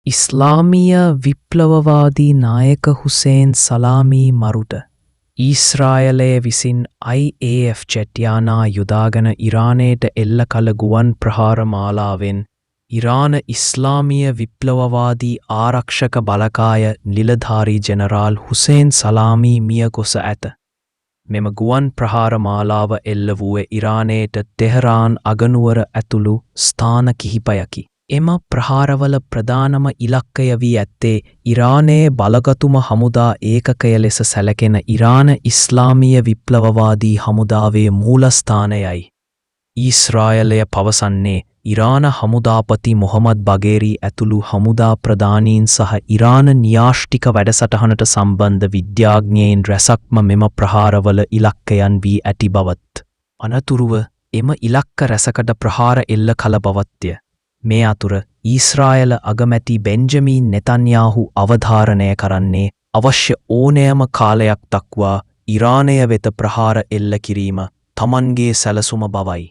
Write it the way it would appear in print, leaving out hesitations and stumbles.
ඉස්ලාමීය විප්ලවවාදී නායක හුසේන් සලාමී මරුට ඊශ්‍රායලය විසින් IAF ජෙට්යානා යොදාගෙන ඉරානයට එල්ල කළ ගුවන් ප්‍රහාර මාලාවෙන් ඉරාන ඉස්ලාමීය විප්ලවවාදී ආරක්ෂක බලකාය නිලධාරී ජෙනරාල් හුසේන් සලාමී මිය ගොස ඇත. මෙම ගුවන් ප්‍රහාර මාලාව එල්ල වූයේ ඉරානයට තෙහරාන් අගනුවර ඇතුළු ස්ථාන කිහිපයකි. එම ප්‍රහාරවල ප්‍රධානම ඉලක්කය වී ඇත්තේ ඉරානයේ බලගතුම හමුදා ඒකකය ලෙස සැලකෙන ඉරාන ඉස්ලාමීය විප්ලවවාදී හමුදාවේ මූලස්ථානයයි. ඊශ්‍රායලය පවසන්නේ ඉරාන හමුදාපති මොහොමඩ් බගේරී ඇතුළු හමුදා ප්‍රධානීන් සහ ඉරාන න්‍යාෂ්ටික වැඩසටහනට සම්බන්ධ විද්‍යාඥයින් රැසක්ම මෙම ප්‍රහාරවල ඉලක්කයන් වී ඇති බවත්. අනතුරුව එම ඉලක්ක රැසකට ප්‍රහාර එල්ල කළ බවත්ය. මේ අතුර ඊශ්‍රායල අගමැති බෙන්ජමින් නෙතන්යාහු අවධාරණය කරන්නේ අවශ්‍ය ඕනෑම කාලයක් දක්වා ඉරානය වෙත ප්‍රහාර එල්ල කිරීම තමන්ගේ සැලසුම බවයි.